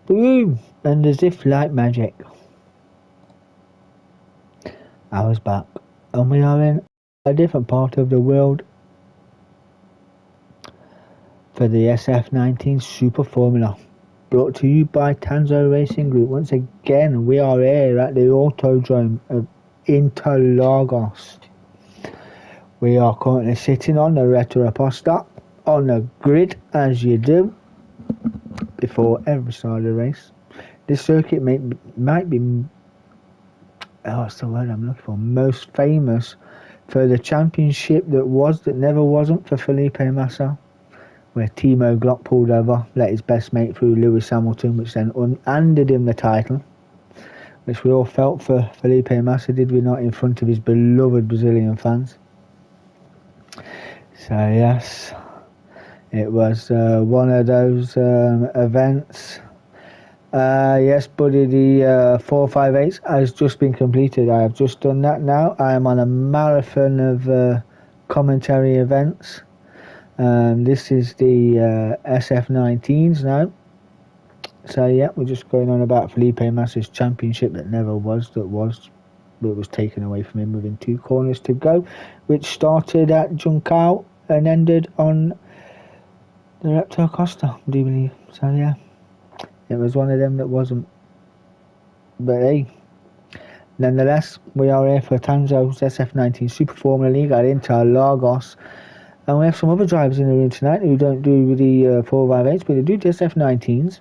Boom! And as if like magic, I was back. And we are in a different part of the world for the SF19 Super Formula. Brought to you by Tanso Racing Group. Once again, we are here at the Autodrome of Interlagos. We are currently sitting on the Retroposta on the grid, as you do, before every start of the race. This circuit might be, what's the word I'm looking for, most famous for the championship that never wasn't for Felipe Massa, where Timo Glock pulled over, let his best mate through Lewis Hamilton, which then handed him the title, which we all felt for Felipe Massa, did we not, in front of his beloved Brazilian fans. So yes, it was one of those events. Yes, buddy, the 458 has just been completed. I have just done that now. I am on a marathon of commentary events. This is the SF19s now. So yeah, we're just going on about Felipe Massa's championship that never was, but was taken away from him within 2 corners to go, which started at Junção and ended on the Repto Costa, do you believe? So yeah, it was one of them that wasn't. But hey, nonetheless, we are here for Tanso's SF19 Super Formula League at Interlagos. And we have some other drivers in the room tonight who don't do the 458s, but they do the SF19s.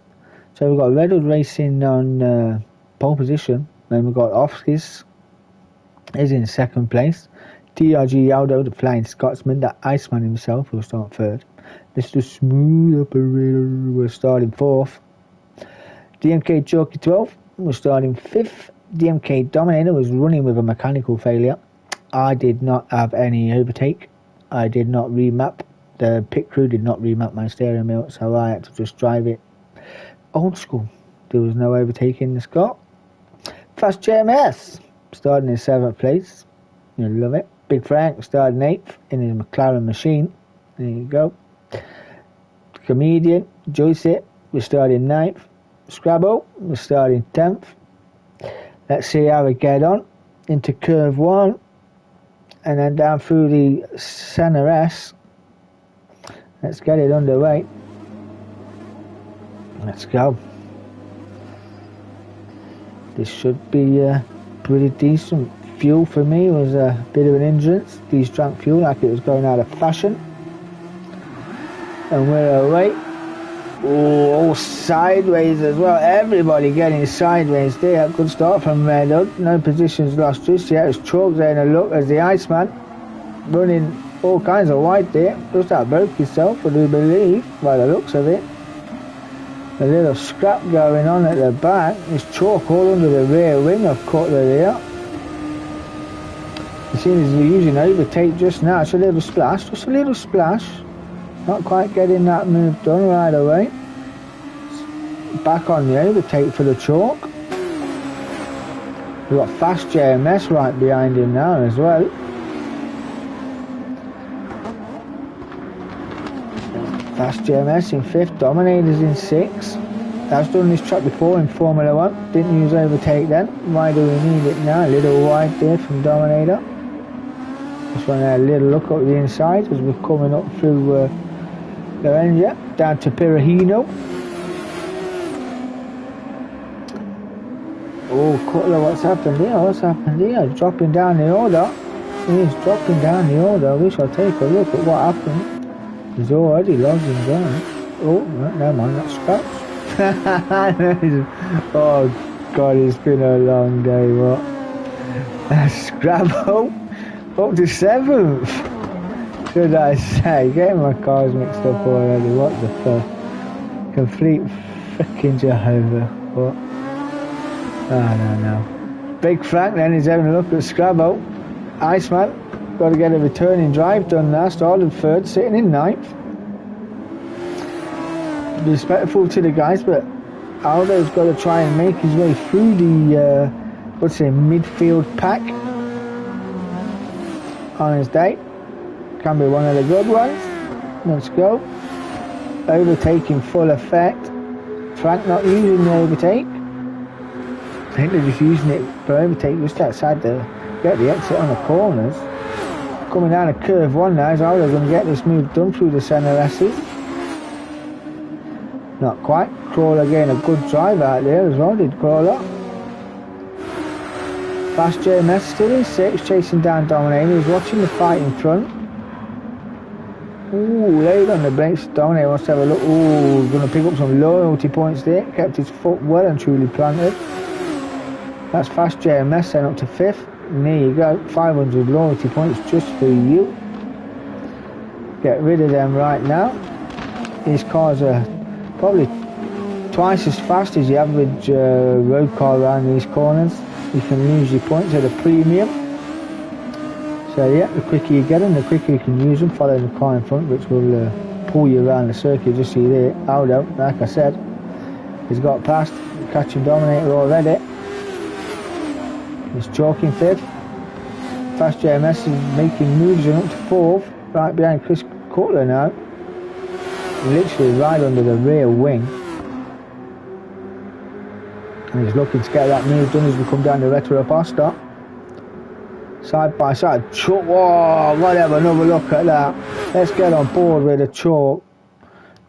So we've got Redwood Racing on pole position. Then we've got Ofskis is in second place. TRG Aldo, the Flying Scotsman, the Iceman himself, will start third. Mr. Smooth Operator was starting fourth. DMK Chalky 12 was starting fifth. DMK Dominator was running with a mechanical failure. I did not have any overtake. I did not remap. The pit crew did not remap my steering wheel, so I had to just drive it old school. There was no overtaking the Scott. Fast JMS starting in 7th place. You love it. Big Frank started 8th in his McLaren machine. There you go. Comedian Joyce was starting 9th. Scrabble was starting 10th. Let's see how we get on into curve 1 and then down through the center S. Let's get it underway. Let's go. This should be pretty decent. Fuel for me was a bit of an hindrance. These drank fuel like it was going out of fashion. And we're away. Oh, all sideways as well. Everybody getting sideways there. Good start from Red Hood. No positions lost just yet. It's Chalk there in a look as the Iceman running all kinds of wide there. Just that broke himself, I do believe, by the looks of it. A little scrap going on at the back. There's Chalk all under the rear wing of Cutler there. You see he's using overtake just now. It's a little splash, just a little splash. Not quite getting that move done right away. Back on the overtake for the Chalk. We've got Fast JMS right behind him now as well. Fast JMS in 5th, Dominator's in 6th. That's done this track before in Formula 1. Didn't use overtake then. Why do we need it now? A little wide there from Dominator. Just want to have a little look up the inside as we're coming up through Lorenza, down to Pirahino. Oh, Cutler, what's happened here? What's happened here? Dropping down the order. He's dropping down the order. I wish I'd take a look at what happened. He's already losing down. Oh, never mind, that's scraps. Oh, God, it's been a long day, what? Scrabble up to 7th. Should I say? Getting my cars mixed up already. What the fuck? Complete freaking Jehovah. What? Oh, no. Big Frank then is having a look at Scrabble. Iceman, got to get a returning drive done now. Started 3rd, sitting in 9th. Respectful to the guys, but Aldo's got to try and make his way through the, midfield pack on his day. Can be one of the good ones. Let's go. Overtaking full effect. Frank not using the overtake. I think they're just using it for overtake just outside to get the exit on the corners. Coming down a curve one now, is how they're going to get this move done through the centre S's. Not quite. Crawler getting a good drive out there as well, did Crawler. Fast JMS still in 6th, chasing down Dominator. He's watching the fight in front. Ooh, laid on the brakes. Dominator wants to have a look. Ooh, going to pick up some loyalty points there. Kept his foot well and truly planted. That's Fast JMS sent up to 5th. And there you go, 500 loyalty points just for you. Get rid of them right now. These cars are probably twice as fast as the average road car around these corners. You can lose your points at a premium. So yeah, the quicker you get them, the quicker you can use them, following the car in front, which will pull you around the circuit. Just see there, Aldo, like I said, he's got past, catching Dominator already. He's chalking 5th. Fast JMS is making moves and up to 4th, right behind Chris Cutler now. Literally right under the rear wing. And he's looking to get that move done as we come down the Retro Pasta. Side by side, chalk. Whoa, gotta have another look at that. Let's get on board with the chalk.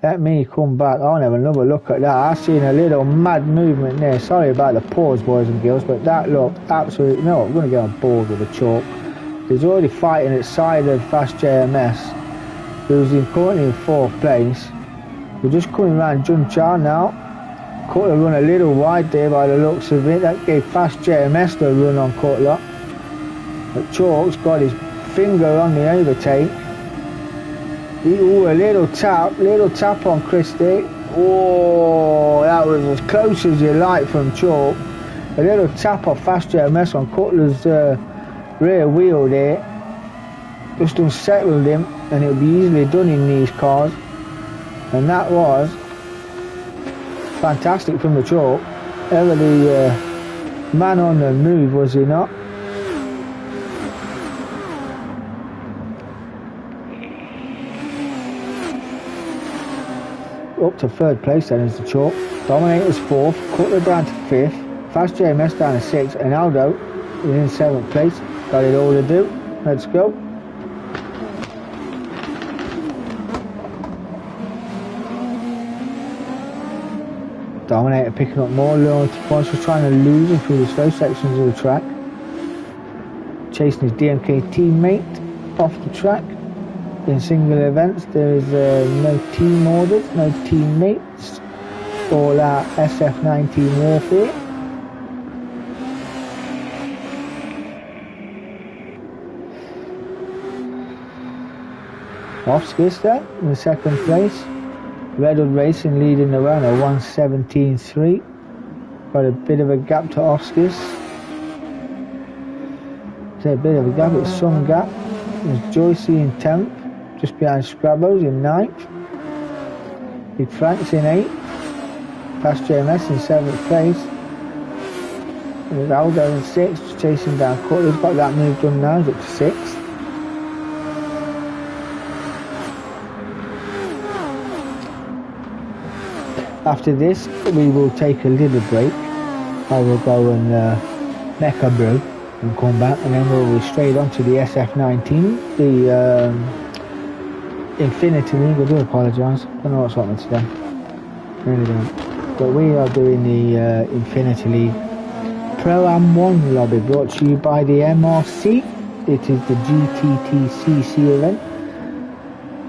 Let me come back. I'll have another look at that. I've seen a little mad movement there. Sorry about the pause, boys and girls, but that looked absolutely... No, I'm going to get on board with the chalk. He's already fighting at side of Fast JMS, who's currently in 4th place. We're just coming around Junchar now. Cutler run a little wide there by the looks of it. That gave Fast JMS the run on Cutler. But Chalk's got his finger on the overtake. Ooh, a little tap on Christie. Oh, that was as close as you like from Chalk. A little tap off Fast JMS on Cutler's rear wheel there. Just unsettled him, and it'll be easily done in these cars. And that was fantastic from the Chalk. Ever the man on the move, was he not? Up to 3rd place then is the Chalk. Dominator's 4th, Cutler down to 5th, Fast JMS down to 6th, and Aldo is in 7th place. Got it all to do. Let's go. Dominator picking up more loyalty points, was trying to lose him through the slow sections of the track. Chasing his DMK teammate off the track. In single events, there is no team orders, no teammates, all our SF19 warfare. Oskis there in the 2nd place. Redwood Racing leading the round at 1:17.3. Got a bit of a gap to Oskis. There's a bit of a gap, it's some gap. There's Joycey in 10th. Just behind Scrabbles in 9th. Big Frank's in 8th. Fast JMS in 7th place. There's Aldo in 6th, chasing down Cutler. He's got that move done now, he's up to 6th. After this, we will take a little break. I will go and make a brew and come back, and then we'll be straight on to the SF19, the Infinity League. I do apologise, I don't know what's happening today, really don't. But we are doing the Infinity League Pro-Am 1 lobby, brought to you by the MRC. It is the GTTCC event,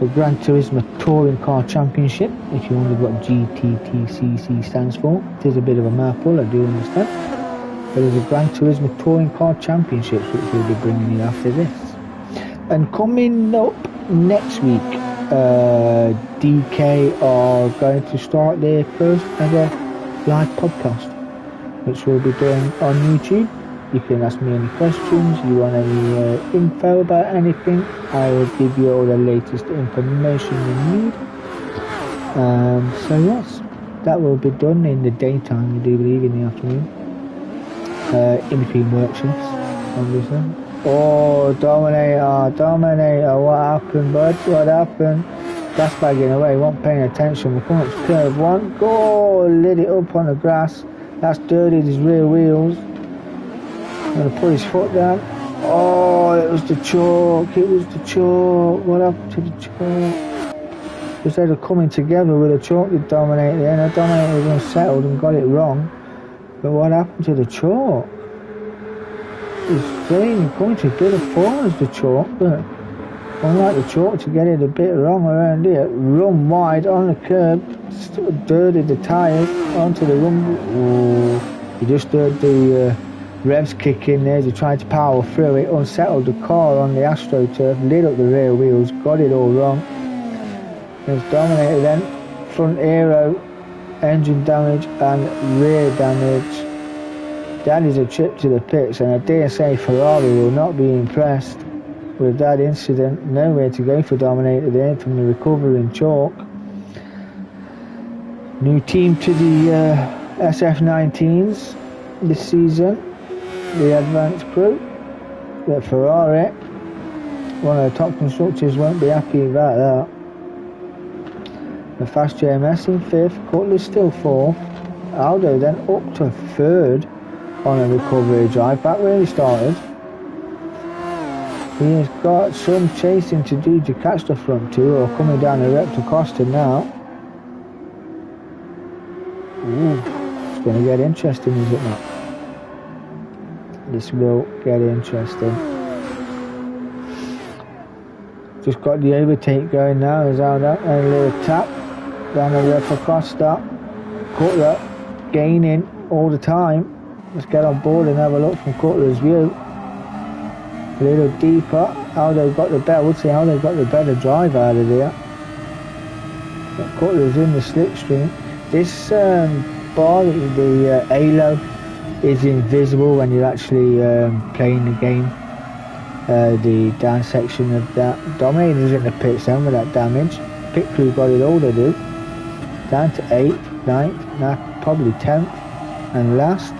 the Gran Turismo Touring Car Championship. If you wonder what GTTCC stands for, it is a bit of a mouthful, I do understand. But it's a Gran Turismo Touring Car Championships, which we'll be bringing you after this. And coming up next week, DK are going to start their first ever live podcast, which we'll be doing on YouTube. You can ask me any questions, you want any info about anything, I will give you all the latest information you need. So yes, that will be done in the daytime, I do believe, in the afternoon, in between work shifts, obviously. Oh, Dominator, what happened, bud? What happened? gas bagging away, wasn't paying attention. We're coming up to curve 1, go, lit it up on the grass. That's dirtied his rear wheels. I'm going to put his foot down. Oh, it was the chalk, it was the chalk. What happened to the chalk? Instead of coming together with the chalk that dominated it, and the dominator was unsettled and got it wrong. But what happened to the chalk? It's strange, coming together forms the chalk, but unlike the chalk to get it a bit wrong around here, run wide on the curb, dirtied the tyres onto the rumble. Oh, you just heard the revs kick in there as he tried to power through it, unsettled the car on the AstroTurf, lit up the rear wheels, got it all wrong. It's dominated then, front aero, engine damage and rear damage. That is a trip to the pits, and I dare say Ferrari will not be impressed with that incident. Nowhere to go for Dominator there from the recovering chalk. New team to the SF19s this season, the advanced crew. But Ferrari, one of the top constructors, won't be happy about that. The fast JMS in 5th, Cutler's still 4th. Aldo then up to 3rd on a recovery drive, back where he started. He has got some chasing to do to catch the front two, or coming down the Repta Costa now. Ooh, it's going to get interesting, is it not? This will get interesting. Just got the overtake going now as Aldo, and a little tap down the Repta Costa. Cutler gaining all the time. Let's get on board and have a look from Cutler's view. A little deeper. Aldo got the better. I would say Aldo got the better drive out of there. But Cutler's in the slipstream. This bar, the halo, is invisible when you're actually playing the game. The down section of that. Dominator's in the pits then with that damage. Pit crew got it all to do. Down to 8th, 9th, now probably 10th, and last.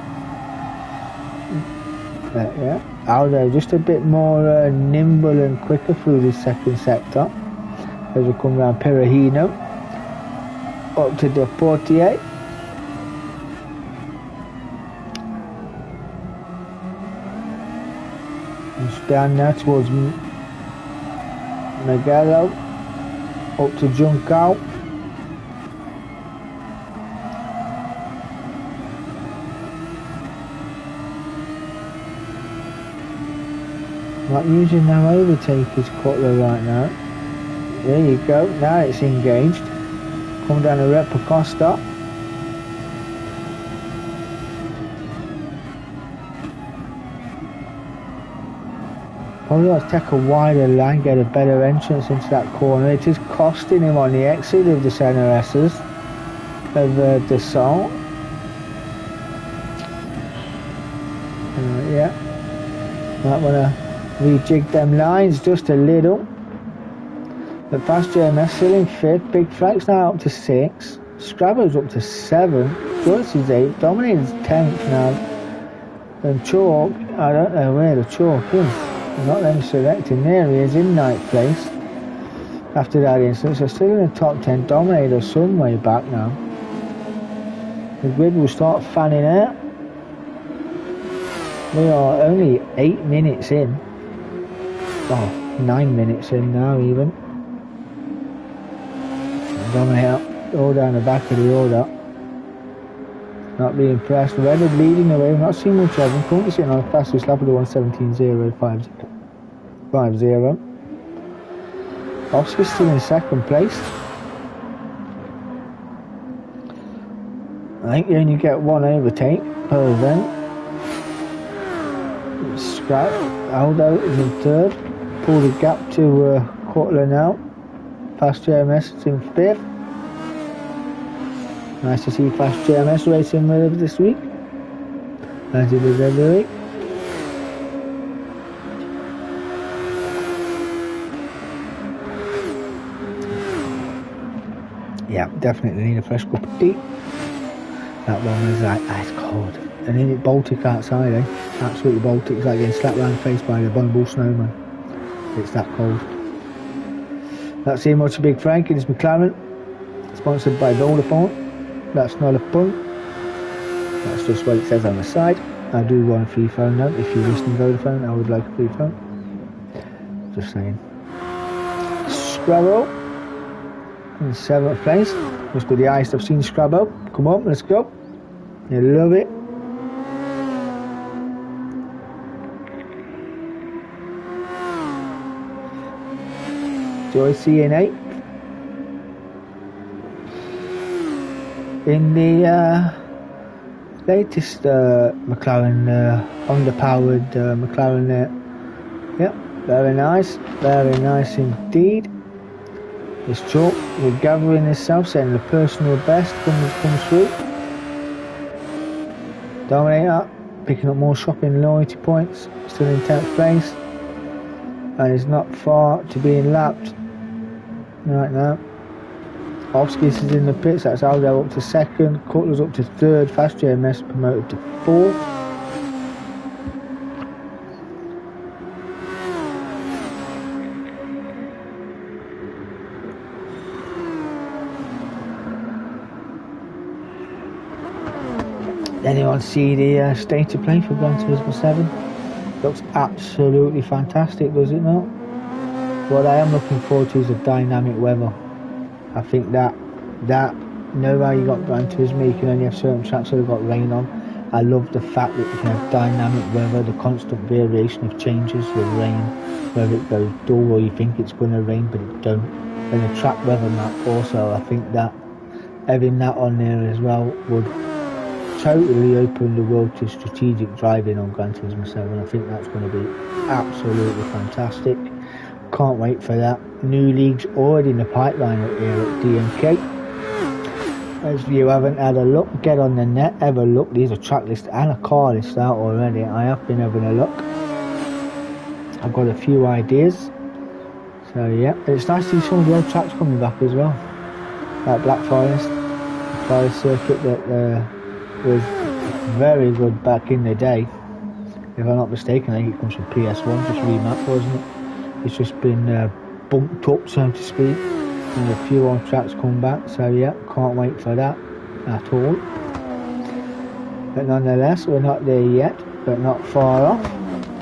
Yeah, Aldo just a bit more nimble and quicker through the second sector as we come round Perahino up to the 48. And down now towards Magello up to Juncal. Not using no overtake is Cutler right now. There you go, now it's engaged. Come down the Repta Costa. Probably got to take a wider line, get a better entrance into that corner. It is costing him on the exit of the Senna S's of Dassault. Yeah, might want to rejig them lines just a little. But fast JMS still in 5th, Big Flex now up to 6, Scrabber's up to 7, Joyce is 8, Dominator's 10th now, and Chalk, I don't know where the Chalk is, I'm not them selecting. There he is in 9th place after that instance. So still in the top 10, Dominator some way back now. The grid will start fanning out. We are only 8 minutes in. Oh, 9 minutes in now even. Dominator all down the back of the order. Not being impressed. Reddard leading the way. We've not seen much of him. Currently sitting on the fastest lap of the 1:17.050. Oscar's still in 2nd place. I think you only get one overtake per event. Scrap. Aldo is in 3rd. Pull the gap to Cutler now. Fast JMS is in 5th. Nice to see Fast JMS racing with us this week, as it is every week. Yeah, definitely need a fresh cup of tea. That one is like ice cold. And then it Baltic outside, eh? Absolutely Baltic. It's like getting slapped round the face by the abominable snowman. It's that cold. Not seeing much of Big Frank in his McLaren, sponsored by Vodafone. That's not a pun, that's just what it says on the side. I do want a free phone note. If you're listening Vodafone, I would like a free phone. Just saying. Scrabble in 7th place. Must be the highest I've seen Scrabble. Come on, let's go. You love it. Joyce in 8th. In the latest McLaren underpowered McLaren there. Yep, very nice indeed. This chalk with gathering himself, setting the personal best comes through. Dominator picking up more shopping loyalty points, still in 10th place, and is not far to being lapped right now. Hopkins is in the pits, that's Aldo up to 2nd, Cutler's up to 3rd, Fast JMS promoted to 4th. Anyone see the state of play for Gran Turismo 7? Looks absolutely fantastic, does it not? What I am looking forward to is the dynamic weather. I think that know how you got Gran Turismo, you can only have certain tracks that have got rain on. I love the fact that you can have dynamic weather, the constant variation of changes, the rain, whether it goes dull or you think it's going to rain but it don't. And the track weather map also, I think that having that on there as well would totally open the world to strategic driving on Gran Turismo 7. I think that's going to be absolutely fantastic. Can't wait for that. New leagues already in the pipeline up here at DMK. If you haven't had a look, get on the net, have a look. There's a track list and a car list out already. I have been having a look. I've got a few ideas. So yeah, it's nice to see some of the old tracks coming back as well. Like Black Forest, the Forest circuit that was very good back in the day. If I'm not mistaken, I think it comes from PS1, just remapped, wasn't it? It's just been bumped up, so to speak, and a few old tracks come back, so yeah, can't wait for that at all. But nonetheless, we're not there yet, but not far off.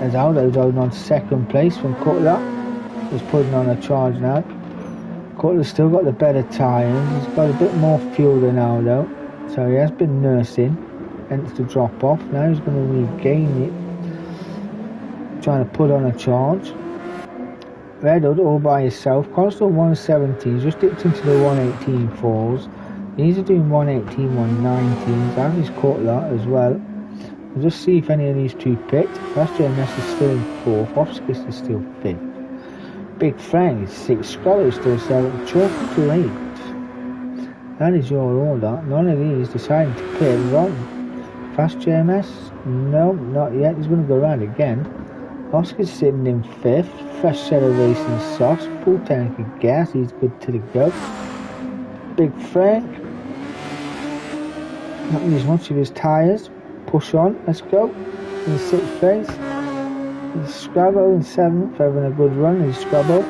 As Aldo's holding on to 2nd place from Cutler. He's putting on a charge now. Cutler's still got the better tyres, he's got a bit more fuel than Aldo, so he has been nursing, hence the drop off. Now he's going to regain it, trying to put on a charge. Red Hood all by himself, constant 117, just dipped into the 118 falls. These are doing 118, 119s, and his Cutler as well. We'll just see if any of these two picked. Fast JMS is still in 4th, Hopkins is still 5th. Big Frank is 6th, Scholar is still 7th, Chalk to 8th. That is your order. None of these deciding to pit wrong. Fast JMS? No, not yet. He's going to go around again. Oscar's sitting in 5th, fresh set of racing softs, full tank of gas, he's good to the go. Big Frank, not use much of his tyres, push on, let's go. In 6th place, he's Scrabble in 7th, having a good run, he's Scrabble.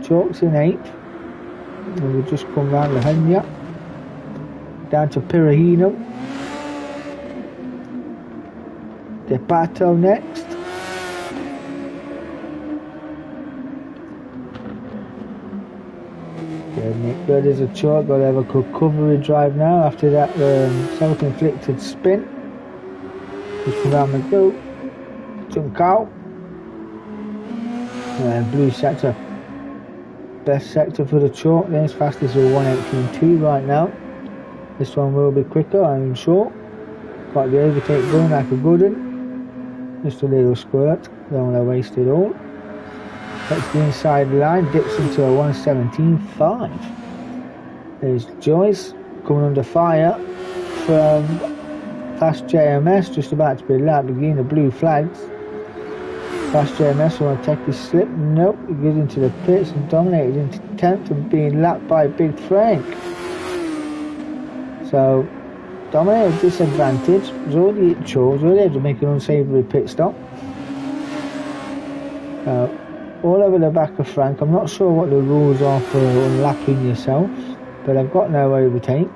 Chalk's in 8th, and we'll just come round the Henya, down to Pirahino. Depato next. Nick Bird is a chalk, got to have a recovery drive now after that self-inflicted spin. Just around the go. Jump out. Blue sector. Best sector for the chalk. Then it's fastest at 118.2 right now. This one will be quicker, I'm sure. Got the overtake going like a good one. Just a little squirt. Don't want to waste it all. Takes the inside line, dips into a 117.5. There's Joyce coming under fire from Fast JMS, just about to be lapped, beginning the blue flags. Fast JMS want to take his slip, nope, he goes into the pits and dominated into 10th and being lapped by Big Frank. So, dominated disadvantage, was already at already had to make an unsavoury pit stop. all over the back of Frank. I'm not sure what the rules are for unlapping yourselves, but I've got no overtake.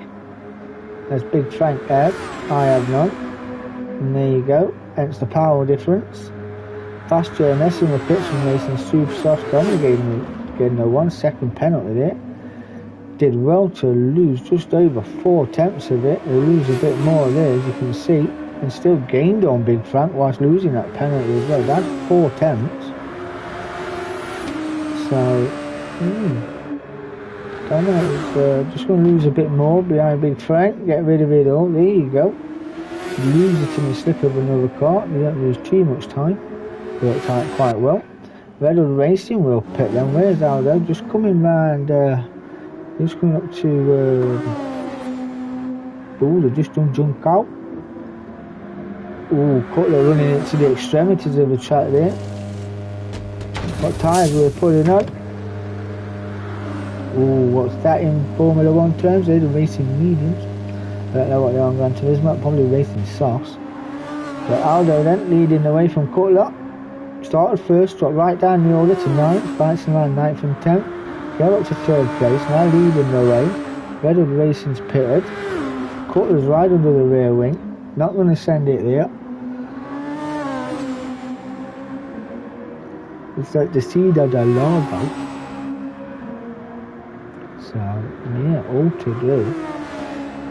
As Big Frank had, I have none. And there you go, hence the power difference. Fast JMS in the pits from racing super soft, only getting a 1 second penalty there. Did well to lose just over 4 tenths of it. They lose a bit more there, as you can see, and still gained on Big Frank whilst losing that penalty as well. That's 4 tenths. So, don't know, it's just going to lose a bit more behind Big Frank. Get rid of it all. There you go. Lose it in the slip of another car. You don't lose too much time. Worked out quite well. Red Hood Racing will pit then. Where's Aldo? Just coming round. Just coming up to. They just done junk out. Cutler running into the extremities of the track there. What tyres we're putting on? What's that in Formula 1 terms? They're the racing mediums. I don't know what they're on Gran Turismo, probably racing softs. But Aldo then leading the way from Cutler. Started first, dropped right down the order to 9th, bouncing around 9th and 10th. Got up to 3rd place, now leading the way. Red Hood Racing's pitted. Cutler's right under the rear wing. Not going to send it there. It's like the seed of the larva. So, yeah, all to do.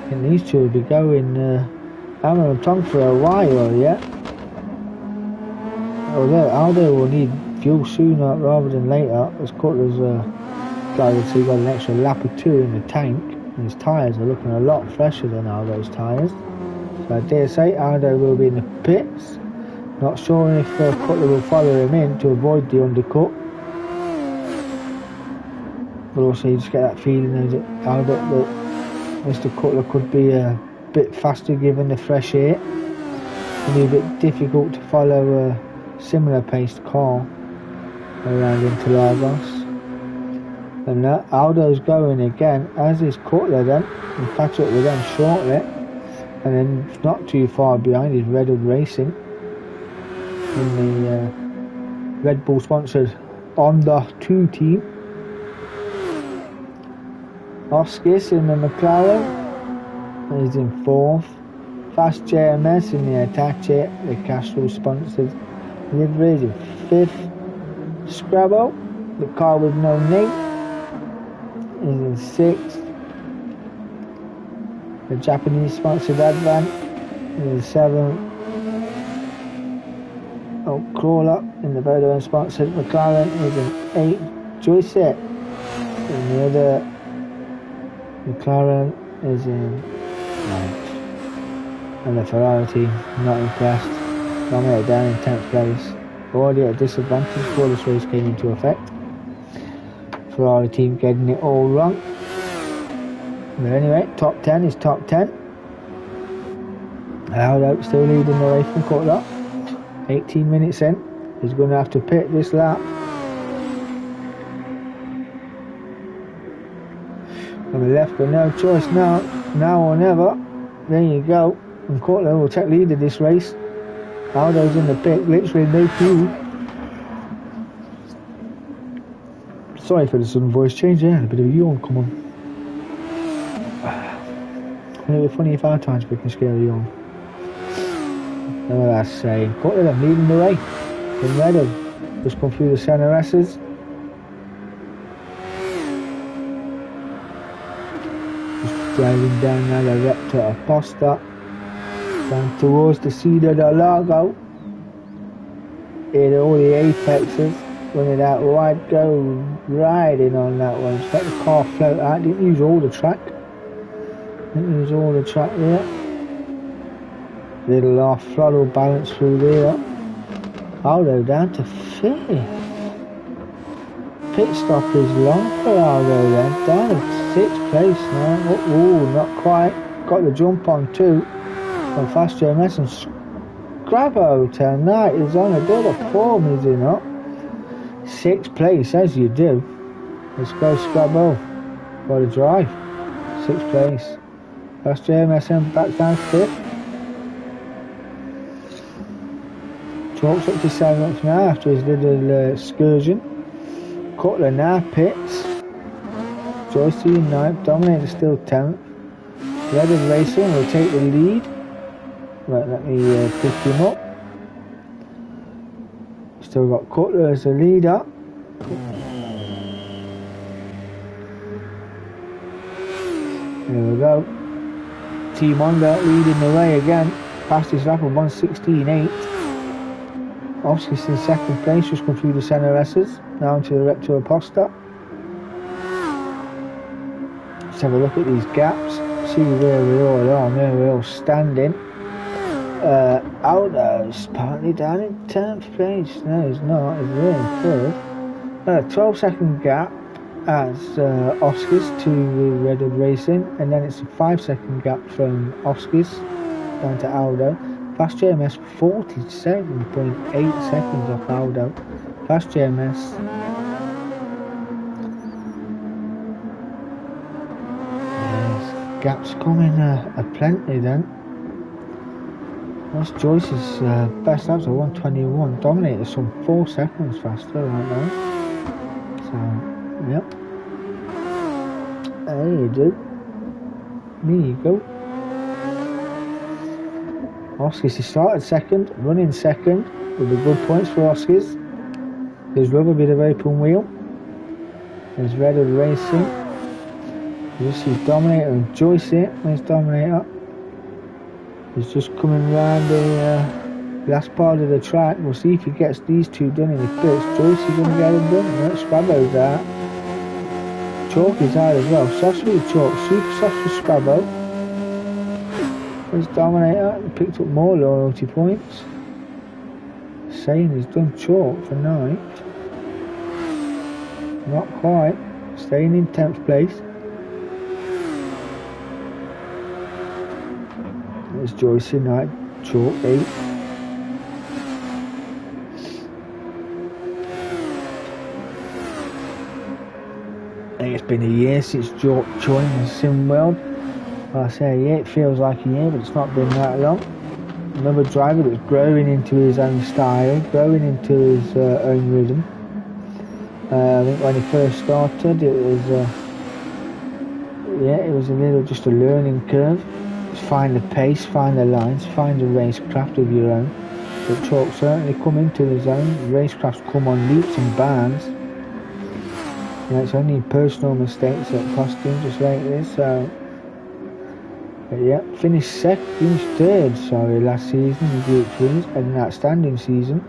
And these two will be going hammer and tongue for a while yet. Although Aldo will need fuel sooner rather than later, as Cutler's got an extra lap or 2 in the tank, and his tyres are looking a lot fresher than Aldo's tyres. So I dare say Aldo will be in the pits. Not sure if Cutler will follow him in to avoid the undercut. But also you just get that feeling that Mr. Cutler could be a bit faster given the fresh air. It'll be a bit difficult to follow a similar paced car around Interlagos. And Aldo's going again, as is Cutler then. We'll catch up with them shortly. And then not too far behind is Red Hood Racing in the Red Bull sponsored Honda 2 team. Oskis in the McLaren is in 4th. Fast JMS in the Attache, the Castro sponsored livery, is in 5th. Scrabble, the car with no name, is in 6th. The Japanese sponsored Advan is in 7th. Crawler in the Vodafone sponsored McLaren is in 8th. Joyset in the other McLaren is in 9th. And the Ferrari team, not impressed. Dominated down in 10th place. Already at a disadvantage before this race came into effect. Ferrari team getting it all wrong. But anyway, top 10 is top 10. Aldo still leading the way from Cutler. 18 minutes in. He's going to have to pit this lap. On the left, but no choice now. Now or never. There you go. And Cutler will take lead of this race. Aldo's in the pit, literally no clue. Sorry for the sudden voice change there, a bit of a yawn, come on. It'd be funny if our times we can scare a yawn. No, that's saying. Cutler then leading the way. In Red Hood. Just come through the centre S's. Just driving down now the Rector Aposta. Down towards the Cedar del Lago. Hit all the apexes. Running out wide, go riding on that one. Just let the car float out. Didn't use all the track. Didn't use all the track there. Little off throttle balance through there. Aldo down to 5th. Pit stop is long for Aldo then. Down at 6th place now. Oh, not quite. Got the jump on too. And Fast JMS and Scrabo tonight is on a bit of form, is he not? 6th place, as you do. Let's go Scrabo. What a drive. 6th place. Fast JMS and back down 5th. Talks up to 7th now after his little excursion. Cutler now pits. Joyce to ninth. Dominator still 10th. Reddit Racing will take the lead. Right, let me pick him up. Still got Cutler as the leader. Here we go. Team Honda leading the way again. Fastest lap of 1:16.8. Oskis in second place, just come through the centre S's. Now into the Rector Aposta. Let's have a look at these gaps. See where we all are, where we're all standing. Aldo's partly down in 10th place. No, he's not. He's there in third. 12-second gap as Oskis to Reddit Racing, and then it's a 5-second gap from Oskis down to Aldo. Fast JMS 47.8 seconds off Aldo. Fast JMS. Yes, gaps coming aplenty then. That's Joyce's best laps at 1:21. Dominator some 4 seconds faster right now. So, yep. There you do. There you go. Oskis has started second, running second, with the good points for Oskis. There's rubber bit of open wheel. There's Reddit Racing. You see Dominator and Joyce here. Where's Dominator? He's just coming round the last part of the track. We'll see if he gets these two done in the pits. Joyce is going to get them done. No, Scrabbo's out. Chalk is out as well. Soft with Chalk, super soft for Scrabbo. There's Dominator, he picked up more loyalty points. Saying he's done Chalk for 9th. Not quite. Staying in 10th place. There's Joyce in 9th, Chalk 8th. I think it's been a year since Chalk joined the sim world. I say, yeah, it feels like a year, but it's not been that long. Another driver that's growing into his own style, growing into his own rhythm. I think when he first started, it was, it was just a learning curve. Just find the pace, find the lines, find the racecraft of your own. But Chalk certainly come into his own. Racecrafts come on leaps and bounds. It's only personal mistakes that cost him just like this. So. But yeah, finished third, last season in Group 3s, had an outstanding season.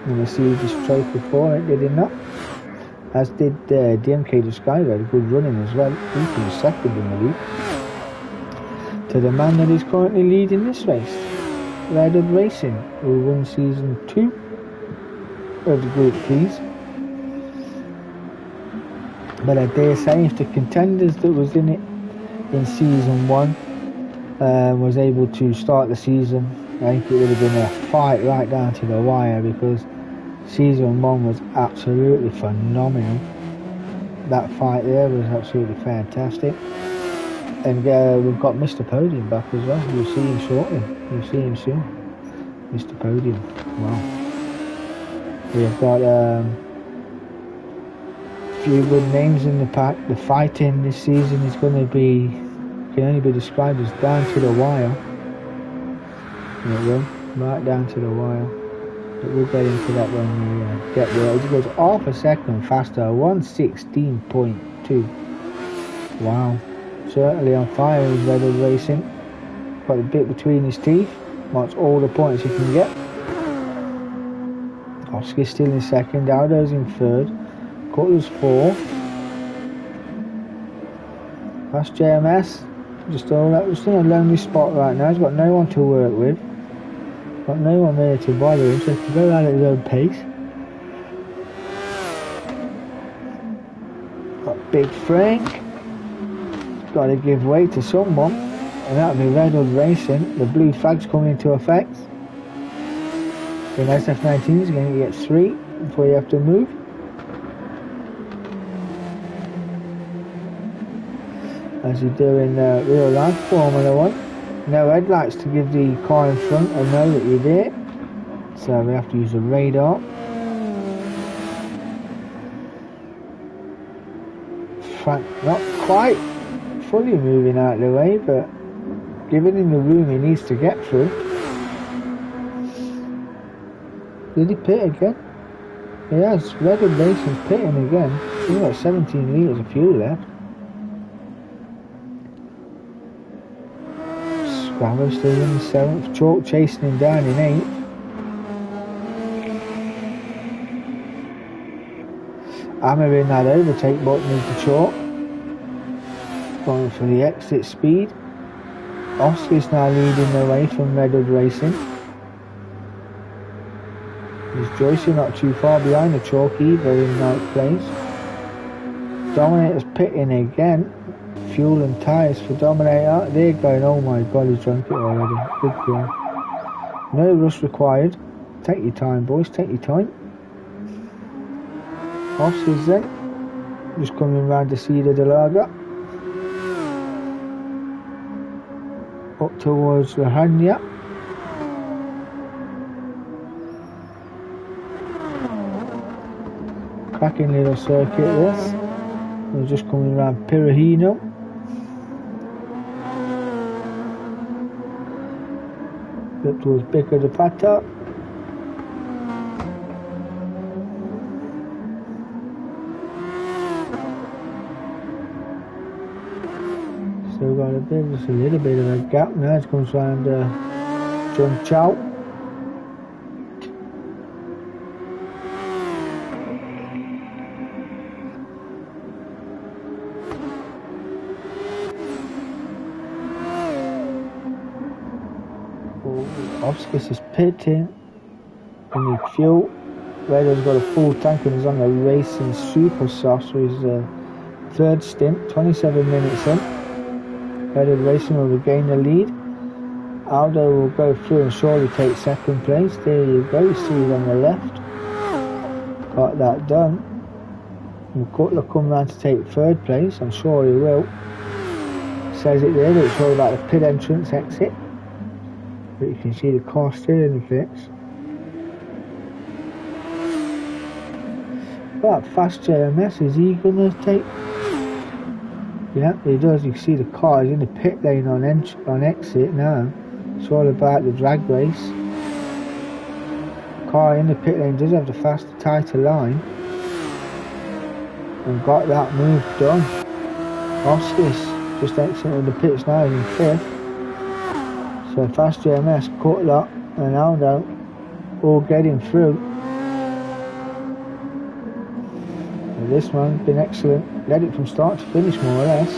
And received his trophy for it, did he not? As did DMK the Sky, had a good running as well. He finished second in the league. To the man that is currently leading this race, Reddit Racing, who won season 2 of the Group 3s. But I dare say if the contenders that was in it in season 1 was able to start the season, I think it would have been a fight right down to the wire, because season 1 was absolutely phenomenal. That fight there was absolutely fantastic. And we've got Mr. Podium back as well. You'll see him shortly. You'll see him soon. Mr. Podium. Wow. We've got few good names in the pack. The fighting this season is going to be, can only be described as down to the wire. Right down to the wire. But we'll get into that when we get there. It goes half a second faster, 1:16.2. Wow. Certainly on fire is Reddit Racing. Got a bit between his teeth. Wants all the points he can get. Oskis still in second. Aldo's in third. Cutler's 4th. Fast JMS. Just in a lonely spot right now. He's got no one to work with. Got no one there to bother him, so he can go out at his own pace. Got Big Frank. Got to give way to someone, and that'll be Reddit Racing. The blue flag's coming into effect. The SF19 is going to get 3 before you have to move. As you do in real life Formula 1. No headlights to give the car in front and know that you're there. So we have to use the radar. not quite fully moving out of the way, but giving him the room he needs to get through. Did he pit again? He has. Redwood Racing's pitting again. He's got 17 litres of fuel left. Scrabble still in the 7th. Chalk chasing him down in 8th. Hammering that overtake button into Chalk. Going for the exit speed. Oscar's now leading the way from Redwood Racing. Is Joyce not too far behind the Chalk either in 9th place. Dominator's pitting again. Fuel and tyres for Dominator. They're going, oh my god, he's drunk it already. Good girl. No rush required. Take your time, boys, take your time. Oscar's then. Just coming round to Cedar de Laga. Up towards Lahania. Cracking little circuit this. We're just coming around Pirahino. Up towards Bica de Pata. Still got just a little bit of a gap now. It comes round John Chow. Oscars is pitting. We need fuel. Radar's got a full tank and is on a racing super soft for his 3rd stint, 27 minutes in. Radar Racing will regain the lead. Aldo will go through and surely take 2nd place. There you go, you see it on the left. Got that done. McCutler will come round to take 3rd place, I'm sure he will. Says it there, but it's all about the pit entrance exit. But you can see the car still in the pits. But Fast JMS, is he going to take? Yeah, he does. You can see the car is in the pit lane on exit now. It's all about the drag race. Car in the pit lane does have the faster, tighter line. And got that move done. Oscars just exiting the pits now in 5th. So Fast JMS, Cutler and Aldo all getting through. And this one's been excellent. Led it from start to finish more or less.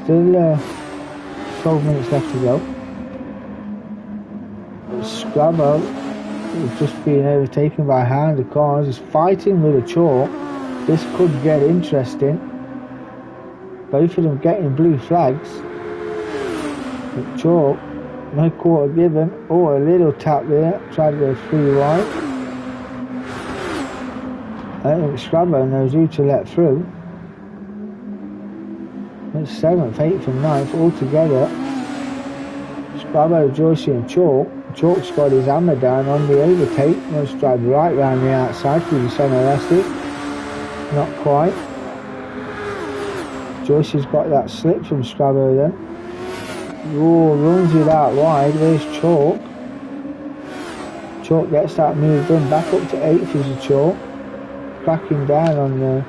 Still 12 minutes left to go. Scrabble is just being overtaken by hand. The cars is fighting with a Chalk. This could get interesting. Both of them getting blue flags. But Chalk, no quarter given. Oh, a little tap there. Tried to go through wide. I think Scrabble knows who to let through. It's 7th, 8th and 9th all together. Scrabble, Joyce and Chalk. Chalk's got his hammer down on the overtake. Let's drive right round the outside through the centre elastic. Not quite. Joyce has got that slip from Scrabble then. Oh, runs it out wide. There's Chalk. Chalk gets that move done. Back up to 8th is a Chalk. Cracking down on the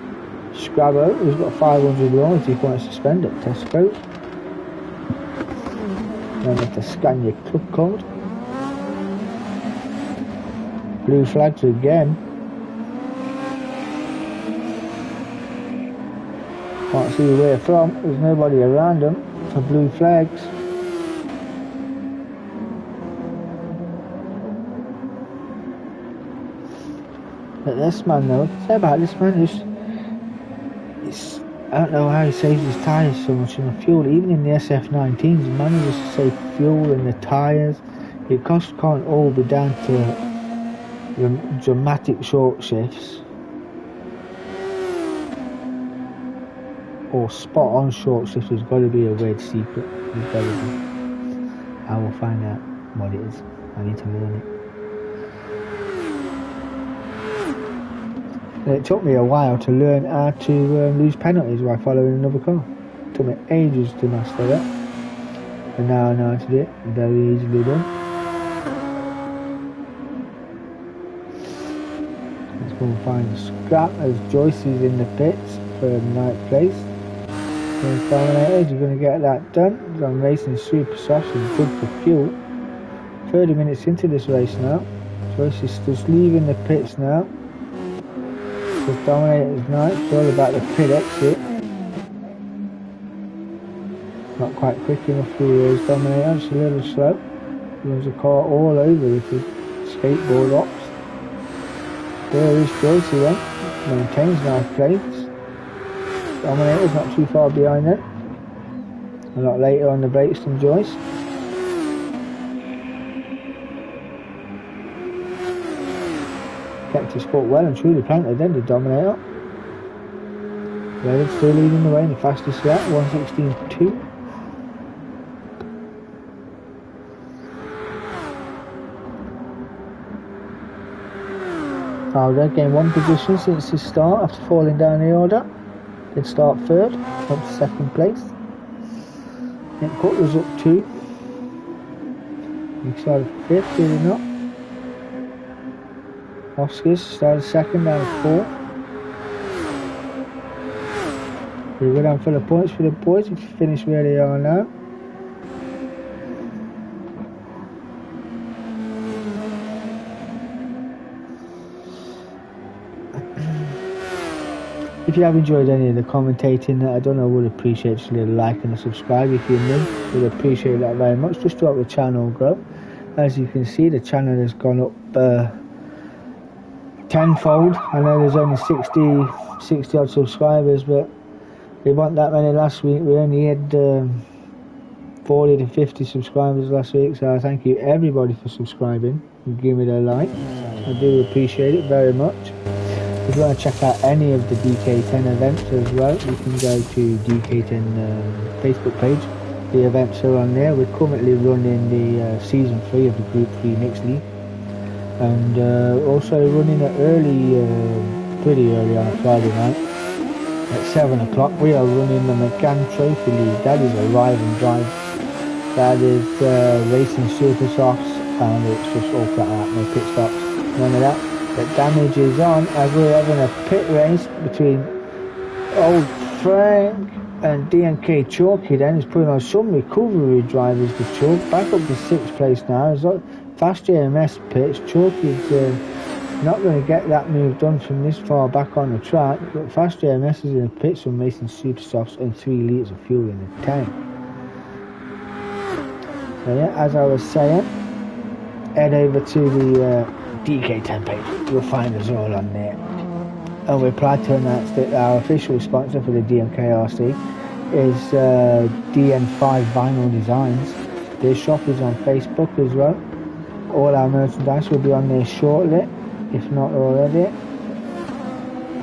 Scrabble, who's got 500 loyalty points to spend at Tesco. Then have to scan your club code. Blue flags again. Can't see where from, there's nobody around them for blue flags. But this man though, say about this man, I don't know how he saves his tyres so much on the fuel. Even in the SF19s, he manages to save fuel in the tyres. It can't all be down to dramatic short shifts or spot on short shifts. There's got to be a weird secret. There's got to be. I will find out what it is. I need to learn it. And it took me a while to learn how to lose penalties while following another car. It took me ages to master that. And now I know how to do it. Very easily done. Let's go and find the scrap. There's Joyce is in the pits for 9th place. Against Dominators, you're going to get that done. I'm racing super soft and good for fuel. 30 minutes into this race now. Joyce is just leaving the pits now. Because Dominator's 9th. It's all about the pit exit. Not quite quick enough for his Dominator, it's a little slow. Runs the car all over with the skateboard ops. There is Joyce then, maintains 9th place. Dominator's not too far behind then. A lot later on the brakes than Joyce. Kept his foot well and truly planted then, the Dominator. Leonard still leading the way in the fastest lap, 1:16.2. Aldo gained 1 position since his start after falling down the order. Did start 3rd, up to 2nd place. Nick Cook was up 2. He started 5th, did he not? Oscars started 2nd down to 4. We go down for the points for the boys if you finish where they are now. If you have enjoyed any of the commentating that I done, I would appreciate just a little like and a subscribe if you're new. Would appreciate that very much, just to help the channel grow. As you can see, the channel has gone up tenfold. I know there's only 60 odd subscribers, but we weren't that many last week. We only had 40 to 50 subscribers last week, so I thank you everybody for subscribing and giving it a like. I do appreciate it very much. If you want to check out any of the DK10 events as well, you can go to DK10 Facebook page. The events are on there. We're currently running the Season 3 of the Group 3 Mixed League. And also running it pretty early on a Friday night. At 7 o'clock, we are running the McGann Trophy League. That is a ride and drive. That is racing super softs, and it's just all flat out, no pit stops, none of that. But damage is on as we're having a pit race between old Frank and DNK Chalky. Then he's putting on some recovery drivers to Chalk. Back up to 6th place now. It's like fast JMS pits. Chalky's not going to get that move done from this far back on the track. But fast JMS is in the pits from racing super softs and 3 litres of fuel in the tank. So yeah, as I was saying, head over to the DK10 page. You'll find us all on there. And we're proud to announce that our official sponsor for the DMKRC is DN5 Vinyl Designs. Their shop is on Facebook as well. All our merchandise will be on there shortly, if not already.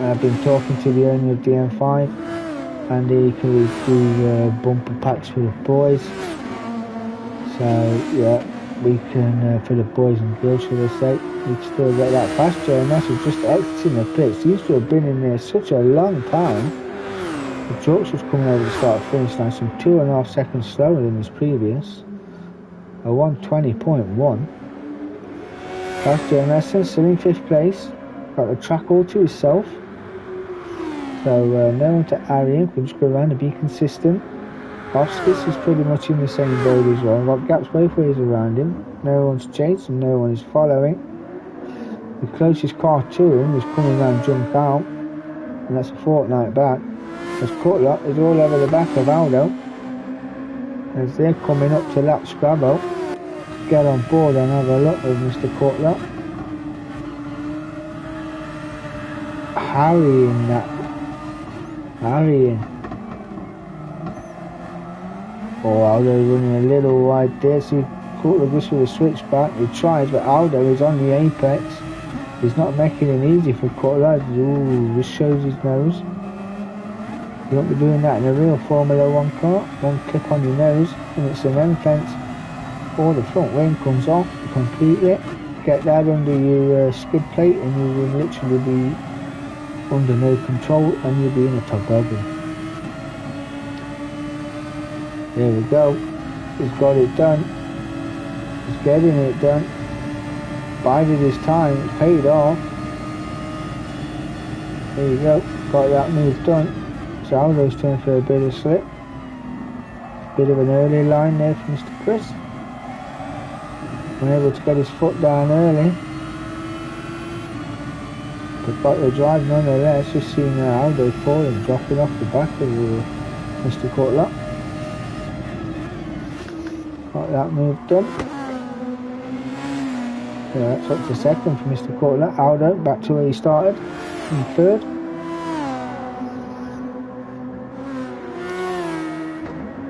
I've been talking to the owner of DN5, and he can do bumper packs for the boys. So yeah, we can, for the boys and girls, should I say, we can still get that fast JMS was just exiting the pits. Used to have been in there such a long time. The trucks was coming over the start finish line some 2.5 seconds slower than his previous. A 1:20.1. Fast JMS still in 5th place. Got the track all to himself. So no one to harry him, can just go around and be consistent. Oscars is pretty much in the same boat as well. Got gaps both ways around him. No one's chased and no one is following. The closest car to him is coming around jump out, and that's a fortnight back. As Cutler is all over the back of Aldo as they're coming up to lap Scrabble. Get on board and have a look with Mr. Cutler. Harrying. Oh, Aldo running a little wide there. See, Cutler goes for the switchback. He tries, but Aldo is on the apex. He's not making it easy for Cutler. Ooh, this shows his nose. You won't be doing that in a real Formula 1 car. One clip on your nose, and it's an end fence. Or the front wing comes off completely. Get that under your skid plate, and you will literally be under no control and you'll be in a toboggan. There we go. He's got it done. He's getting it done. Bided his time. It's paid off. There you go. Got that move done. So Aldo's turn for a bit of slip. Bit of an early line there for Mr. Chris. Unable to get his foot down early. But got the drive nonetheless. Just seeing Aldo falling, dropping off the back of Mr. Cutler. Got that move done. Yeah, that's up to second for Mr. Cutler. Aldo back to where he started in third.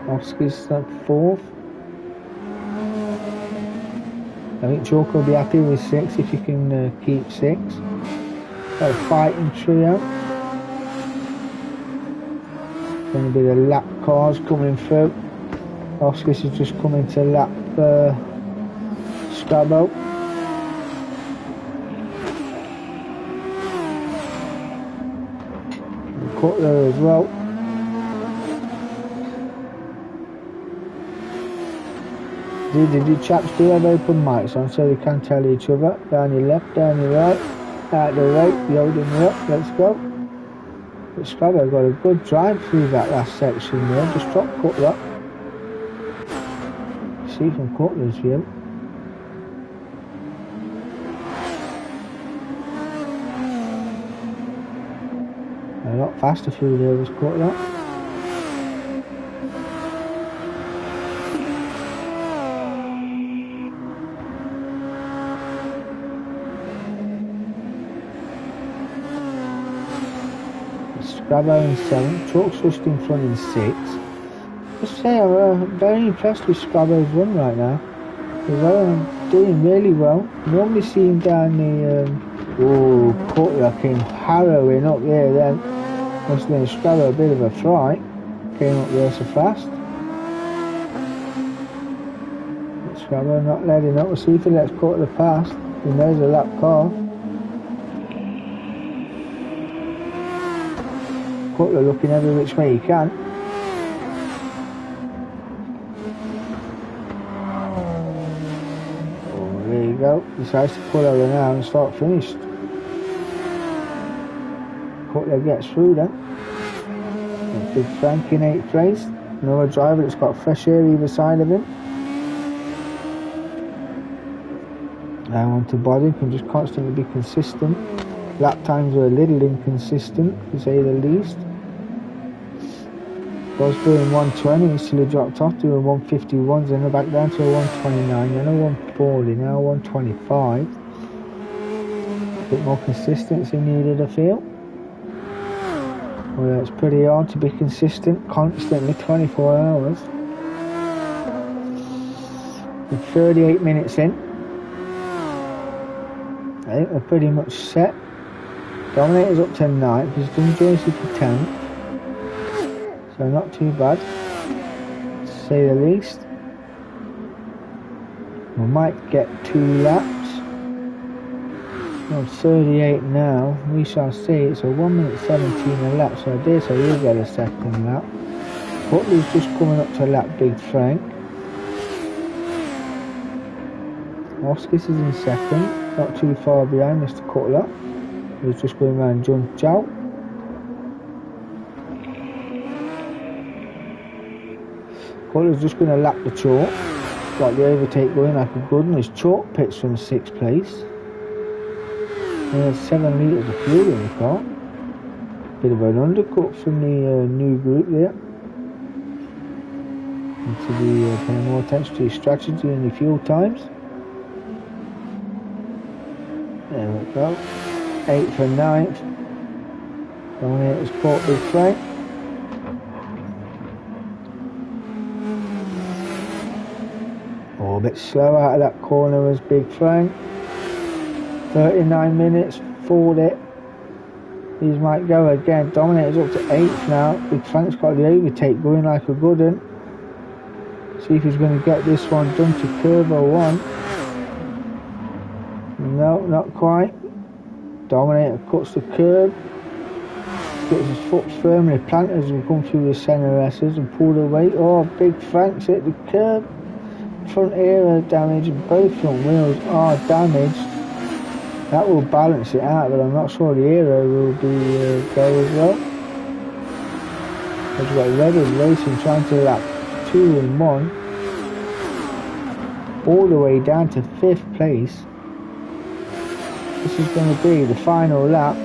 Oscar's at fourth. I think Chalk will be happy with 6 if you can keep 6. Got a fighting trio. Going to be the lap cars coming through. Oscar's is just coming to lap Scrabble. Cutler as well. The chaps do have open mics on so they can tell each other. Down your left, down your right, out the right, loading you up, let's go. But Scrabble got a good drive through that last section there, just drop Cutler. See from Cutler's view. A lot faster through there was Cutler. Scrabble in 7, Chalk's just in front in 6. Just say I'm very impressed with Scrabble's run right now. He's doing really well. Normally see him down the Cutler came harrowing up there then. Must have been Scrabble a bit of a fright. Came up there so fast. But Scrabble not letting up. We'll see if he lets Cutler past. He knows a lap car. Cutler looking every which way he can. Oh, there you go. Decides to pull over now and start finished. Cutler gets through then. Big Frank in 8th place. Another driver that's got fresh air either side of him. Now on to Body, can just constantly be consistent. Lap times are a little inconsistent, to say the least. Was doing 120 till he dropped off, doing 151s, then back down to a 129, then a 140, now 125. A bit more consistency needed, I feel. Well, it's pretty hard to be consistent constantly 24 hours. With 38 minutes in, I think we're pretty much set. Dominator's up to 9th, he's done Joycey to 10th. So not too bad, to say the least. We might get 2 laps. Well, 38 now, we shall see. It's a 1 minute 17 a lap, so I dare say he'll get a second lap. Butler's just coming up to lap Big Frank. Oscars is in second, not too far behind Mr. Cutler. He's just going around Jump Chow. Cutler's just going to lap the Chalk. Got the overtake going like a good one. His Chalk pits from 6th place. There's 7 litres of fuel in the car. Bit of an undercut from the new group there. Need to be paying more attention to your strategy and your fuel times. There we go. 8th and 9th. Dominator's caught Big Frank. Oh, a bit slow out of that corner was Big Frank. 39 minutes, 40. These might go again. Dominator's up to 8th now. Big Frank's got the overtake going like a good one. See if he's going to get this one done to Curvo 1. No, not quite. Dominator cuts the curb. gets his foot firmly planted as we come through the centre S's and pulled away. Oh, Big Frank's hit the curb. Front aero damage and both front wheels are damaged. That will balance it out, but I'm not sure the aero will be go as well. We've got Reddit Racing trying to lap 2 and 1 all the way down to 5th place. This is going to be the final lap.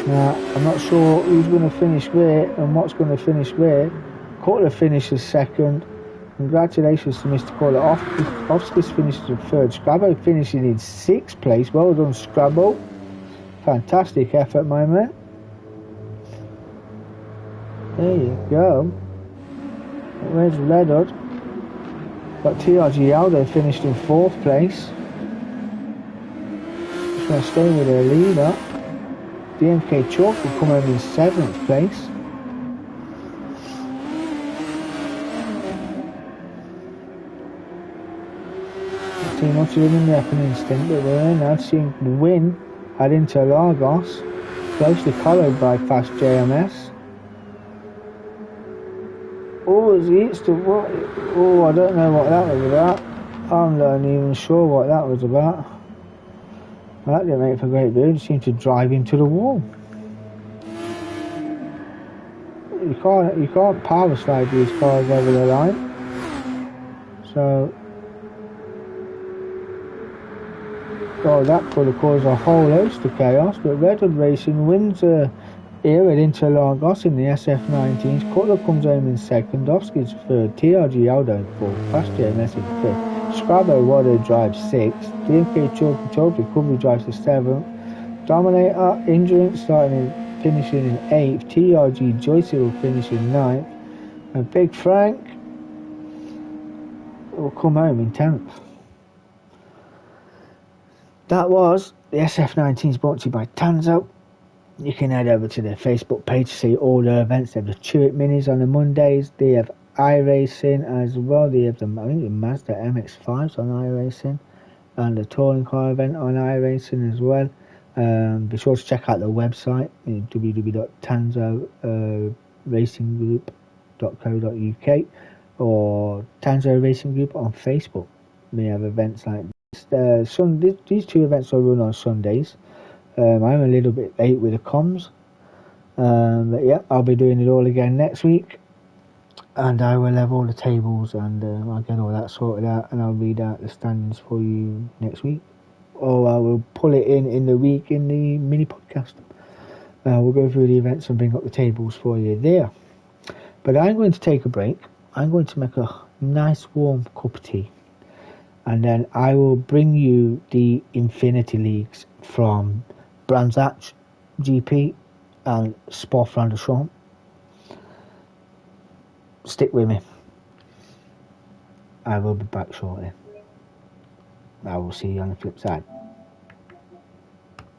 Now, I'm not sure who's going to finish where and what's going to finish where. Courtler finishes second. Congratulations to Mr. Courtler. Oskis finishes in third. Scrabbo finishing in 6th place. Well done, Scrabbo. Fantastic effort, my man. There you go. Where's Redwood? Got TRG Aldo finished in 4th place. Just going to stay with their leader. DMK Chalk will come home in 7th place. Not too much of them in the opening instinct, but we're now seeing the win at Interlagos, closely followed by Fast JMS. Oh, it's the what? Oh, I don't know what that was about. I'm not even sure what that was about. Well, that didn't make for a great video. It seemed to drive into the wall. You can't power slide these cars over the line. So, oh, that could have caused a whole host of chaos. But Redwood Racing wins here at Interlagos in the SF19s. Cutler comes home in 2nd. Oski's 3rd. TRG Aldo in 4th. Fast JMS in 5th. Scrabbo Wado drives 6th. DMK Chalk Recovery drives to 7th. Dominator Endurance finishing in 8th. TRG Joyce will finish in 9th. And Big Frank will come home in 10th. That was the SF19s brought to you by Tanso. You can head over to their Facebook page to see all their events. They have the Chewit Minis on the Mondays. They have iRacing as well. They have the Mazda MX-5s on iRacing. And the touring car event on iRacing as well. Be sure to check out their website, www.tansoracing.co.uk or Tanso Racing Group on Facebook. They have events like this. These 2 events are run on Sundays. I'm a little bit late with the comms. But yeah, I'll be doing it all again next week. And I will have all the tables and I'll get all that sorted out and I'll read out the standings for you next week. Or I will pull it in the week in the mini podcast. We'll go through the events and bring up the tables for you there. But I'm going to take a break. I'm going to make a nice warm cup of tea. And then I will bring you the Infinity Leagues from Brands Hatch GP and Spa-Francorchamps. Stick with me. I will be back shortly. I will see you on the flip side.